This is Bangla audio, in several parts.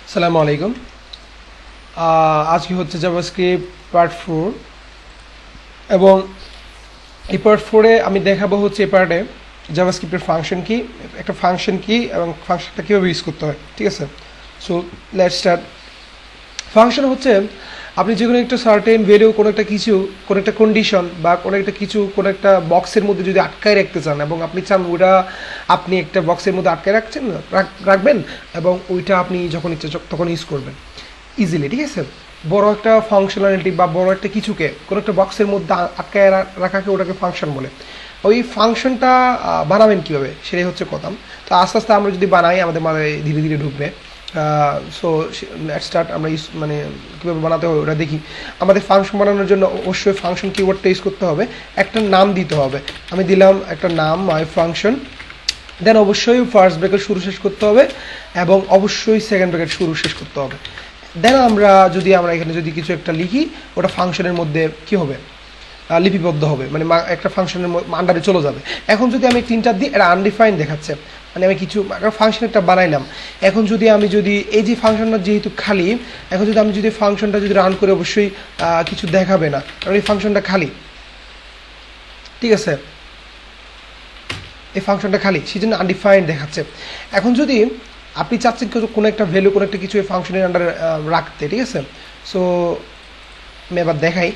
আসসালামু আলাইকুম। আজকে হচ্ছে জাভাস্ক্রিপ্ট পার্ট 4 এবং এই পার্ট 4-এ আমি দেখাবো হচ্ছে এই পার্টে জাভাস্ক্রিপ্টের ফাংশন কি, একটা ফাংশন কি এবং ফাংশনটা কীভাবে ইউজ করতে হয়। ঠিক আছে, সো লেটস স্টার্ট। ফাংশন হচ্ছে আপনি যে কোনো একটা সার্টেন ভ্যালু, কোনো একটা কিছু, কোনো একটা কন্ডিশন বা কোনো একটা কিছু, কোনো একটা বক্সের মধ্যে যদি আটকায় রাখতে চান এবং আপনি চান ওইটা আপনি একটা বক্সের মধ্যে আটকায় রাখবেন এবং ওইটা আপনি যখন ইচ্ছে তখন ইউজ করবেন ইজিলি। ঠিক আছে, বড় একটা ফাংশনালিটি বা বড় একটা কিছুকে কোনো একটা বক্সের মধ্যে আটকায় রাখাকে ওটাকে ফাংশন বলে। ওই ফাংশনটা বানাবেন কীভাবে সেটাই হচ্ছে কথা। তো আস্তে আস্তে আমরা যদি বানাই আমাদের মাথায় ধীরে ধীরে ঢুকবে। So let's start. আমরা মানে কীভাবে বানাতে হবে ওটা দেখি। আমাদের ফাংশন বানানোর জন্য অবশ্যই ফাংশন কিওয়ার্ডটা ইউজ করতে হবে, একটা নাম দিতে হবে। আমি দিলাম একটা নাম মাই ফাংশন, দেন অবশ্যই ফার্স্ট ব্র্যাকেট শুরু শেষ করতে হবে এবং অবশ্যই সেকেন্ড ব্র্যাকেট শুরু শেষ করতে হবে। দেন আমরা এখানে যদি কিছু একটা লিখি ওটা ফাংশনের মধ্যে কি হবে, লিপিবদ্ধ হবে, মানে একটা ফাংশনের আন্ডারে চলে যাবে। এখন যদি আমি তিনটা দিই এটা আনডিফাইন্ড দেখাচ্ছে, মানে আমি কিছু ফাংশন একটা বানাইলাম। এখন যদি এই যে ফাংশনটা যেহেতু খালি, এখন যদি আমি ফাংশনটা রান করে অবশ্যই কিছু দেখাবে না, কারণ এই ফাংশনটা খালি। ঠিক আছে, এই ফাংশনটা খালি, সেই জন্য আনডিফাইন্ড দেখাচ্ছে। এখন যদি আপনি চাচ্ছেন কোনো একটা ভ্যালু, কোনো একটা কিছু এই ফাংশনের আন্ডারে রাখতে, ঠিক আছে, সো আমি এবার দেখাই।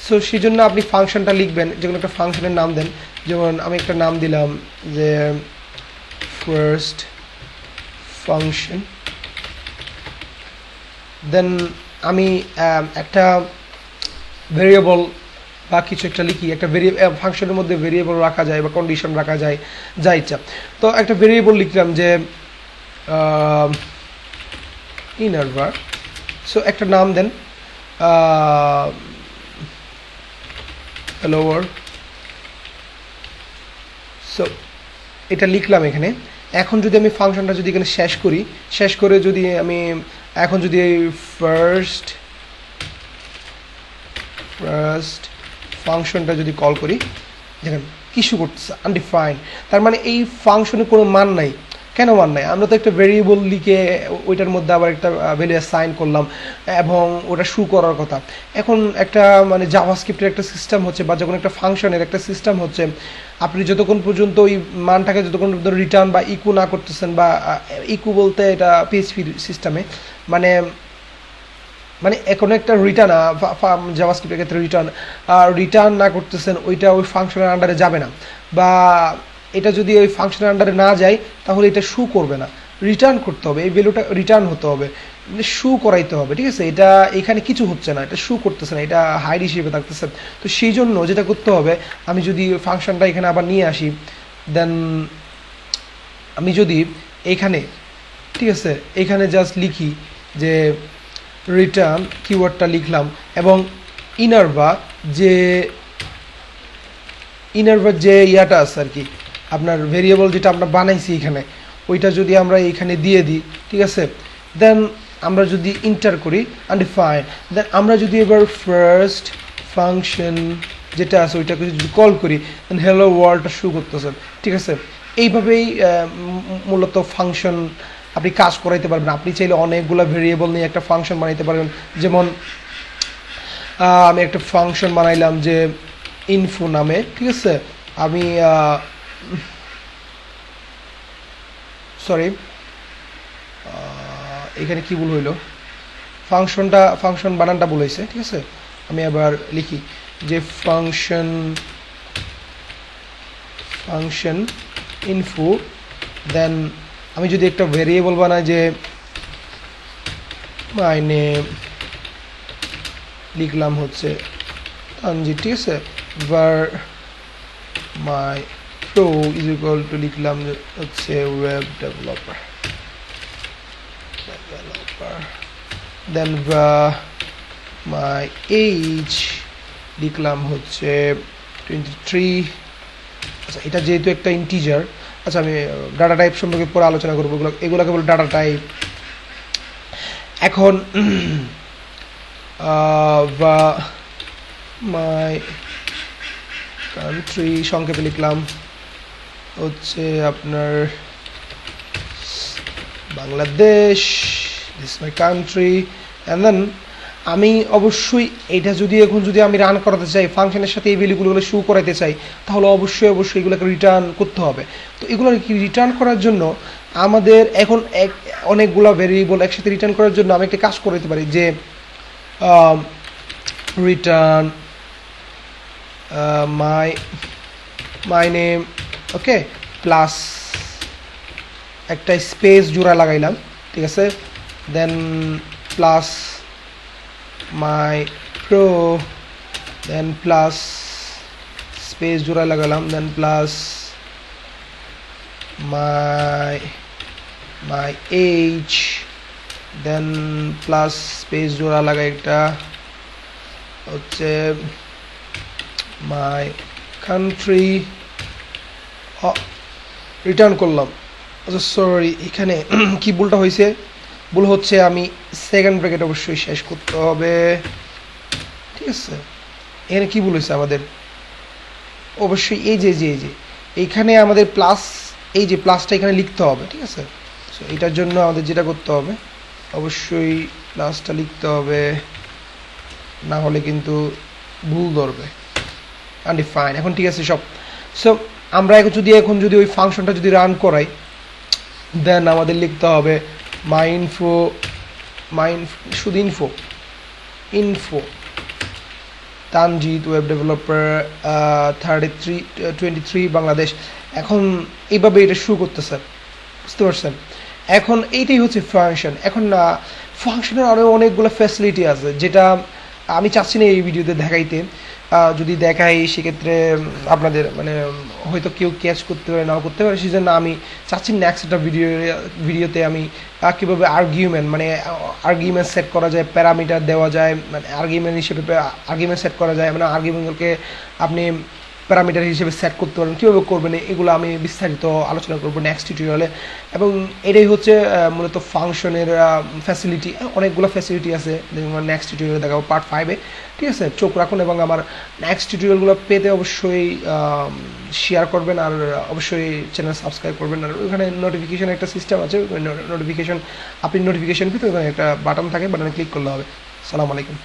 সো সেই জন্য আপনি ফাংশনটা লিখবেন, যে কোনো একটা ফাংশনের নাম দেন। যেমন আমি একটা নাম দিলাম যে ফার্স্ট ফাংশন। দেন আমি একটা ভেরিয়েবল বা কিছু একটা লিখি, একটা ফাংশনের মধ্যে ভেরিয়েবল রাখা যায় বা কন্ডিশন রাখা যায়, যা ইচ্ছা। তো একটা ভেরিয়েবল লিখলাম যে ইনারভার। সো একটা নাম দেন হ্যালো ওয়ার্ল্ড। সো এটা লিখলাম এখানে। এখন যদি আমি ফাংশনটা এখানে শেষ করে যদি আমি এখন যদি ফার্স্ট ফাংশনটা কল করি, দেখেন কিছু করতেছে আনডিফাইন্ড। তার মানে এই ফাংশনে কোনো মান নাই। কেন মান নাই? আমরা তো একটা ভেরিয়েবল লিখে ওইটার মধ্যে আবার একটা ভ্যালু অ্যাসাইন করলাম এবং ওটা শু করার কথা। এখন একটা মানে জাভাস্ক্রিপ্টের একটা সিস্টেম হচ্ছে, বা যখন একটা ফাংশনের একটা সিস্টেম হচ্ছে, আপনি যতক্ষণ পর্যন্ত ওই মানটাকে যতক্ষণ পর্যন্ত রিটার্ন বা ইকু না করতেছেন, বা ইকু বলতে এটা পিএইচপি সিস্টেমে মানে কোনো একটা রিটার্ন, জাভাস্ক্রিপ্টের ক্ষেত্রে রিটার্ন না করতেছেন, ওইটা ওই ফাংশনের আন্ডারে যাবে না। বা এটা যদি ওই ফাংশনের আন্ডারে না যায় তাহলে এটা শু করবে না, রিটার্ন করতে হবে, এই ভ্যালুটা রিটার্ন হতে হবে, শু করাইতে হবে। ঠিক আছে, এটা এখানে কিছু হচ্ছে না, এটা শু করতেছে না, এটা হাইড হিসেবে থাকতেছে। তো সেই জন্য যেটা করতে হবে, আমি যদি ফাংশনটা এখানে আবার নিয়ে আসি, দেন আমি যদি এইখানে, ঠিক আছে, এইখানে জাস্ট লিখি যে রিটার্ন কিওয়ার্ডটা লিখলাম এবং ইনারভার যে ইয়াটা আছে আর কি, আপনার ভেরিয়েবল যেটা আমরা বানাইছি এখানে, ওইটা যদি আমরা এইখানে দিয়ে দিই, ঠিক আছে, দেন আমরা যদি ইন্টার করি আনডিফাইন্ড, দেন আমরা যদি এবার ফার্স্ট ফাংশন যেটা আছে ওইটাকে যদি কল করি, দেন হ্যালো ওয়ার্ল্ডটা শু করতেছে। ঠিক আছে, এইভাবেই মূলত ফাংশন আপনি কাজ করাইতে পারবেন। আপনি চাইলে অনেকগুলো ভেরিয়েবল নিয়ে একটা ফাংশন বানাইতে পারবেন। যেমন আমি একটা ফাংশন বানাইলাম যে ইনফো নামে, ঠিক আছে, আমি সরি এখানে কি ভুল হইল, ফাংশন বানানটা ভুল হয়েছে। ঠিক আছে, আমি আবার লিখি যে ফাংশন ইনফো, দেন আমি যদি একটা ভেরিয়েবল বানাই যে মাই নেম, লিখলাম হচ্ছে তানজিৎ। ঠিক আছে, var my pro is equal to লিখলাম হচ্ছে web developer, then my age লিখলাম হচ্ছে 23। আচ্ছা, এটা যেহেতু একটা ইন্টিজার, আচ্ছা আমি ডাটা টাইপ সম্পর্কে পরে আলোচনা করবো, এগুলোকে বলে ডাটা টাইপ। এখন বা মাই কান্ট্রি সংক্ষেপে লিখলাম হচ্ছে আপনার Bangladesh, this my country and then আমি অবশ্যই এটা যদি আমি রান করাতে চাই ফাংশনের সাথে এই ভ্যালুগুলো শো করাতে চাই তাহলে অবশ্যই এগুলোকে রিটার্ন করতে হবে। তো এগুলো রিটার্ন করার জন্য আমাদের এখন অনেকগুলো ভেরিয়েবল একসাথে রিটার্ন করার জন্য আমি একটা কাজ করে দিতে পারি যে return my name okay plus একটা স্পেস জোড়া লাগাইলাম, ঠিক আছে, then plus my pro, then plus space জোড়া লাগালাম, then plus my age, then plus space জোড়া লাগাই একটা হচ্ছে মাই কান্ট্রি, রিটার্ন করলাম। আচ্ছা সরি, এখানে কি ভুলটা হয়েছে, ভুল হচ্ছে আমি সেকেন্ড ব্র্যাকেট অবশ্যই শেষ করতে হবে, ঠিক আছে। এখানে কি ভুল হয়েছে আমাদের, অবশ্যই এই যে এইখানে আমাদের প্লাস, এই যে প্লাসটা এখানে লিখতে হবে, ঠিক আছে। সো এটার জন্য আমাদের যেটা করতে হবে অবশ্যই প্লাসটা লিখতে হবে, না হলে কিন্তু ভুল ধরবে। আনডিফাইন, এখন ঠিক আছে সব। সো আমরা এখন যদি ওই ফাংশনটা যদি রান করাই দেন আমাদের লিখতে হবে মাই ইনফো শুধু info Tanzid web developer 23 Bangladesh. এখন এইভাবে এটা শুরু করতেছে, বুঝতে পারছেন। এখন এইটাই হচ্ছে ফাংশন। এখন ফাংশনের আরও অনেকগুলো ফ্যাসিলিটি আছে যেটা আমি চাচ্ছি না এই ভিডিওতে দেখাইতে। যদি দেখাই সেক্ষেত্রে আপনাদের মানে হয়তো কেউ ক্যাচ করতে পারে নাও করতে পারে, সেই জন্য আমি চাচ্ছি নেক্সট একটা ভিডিওতে আমি কীভাবে আর্গুমেন্ট সেট করা যায়, প্যারামিটার দেওয়া যায়, মানে আর্গুমেন্ট হিসেবে আর্গুমেন্ট সেট করা যায়, মানে আর্গুমেন্টগুলোকে আপনি প্যারামিটার হিসেবে সেট করতে পারেন, কীভাবে করবেন এগুলো আমি বিস্তারিত আলোচনা করবো নেক্সট টিউটোরিয়ালে। এবং এটাই হচ্ছে মূলত ফাংশনের ফ্যাসিলিটি, অনেকগুলো ফ্যাসিলিটি আছে, নেক্সট টিউটোরিয়ালে দেখাবো পার্ট 5-এ, ঠিক আছে। চোখ রাখুন এবং আমার নেক্সট টিউটোরিয়ালগুলো পেতে অবশ্যই শেয়ার করবেন আর অবশ্যই চ্যানেল সাবস্ক্রাইব করবেন। আর ওখানে নোটিফিকেশন একটা সিস্টেম আছে, আপনি নোটিফিকেশন পেতে ওখানে একটা বাটন থাকে, বাটনে ক্লিক করলে হবে। আসসালামু আলাইকুম।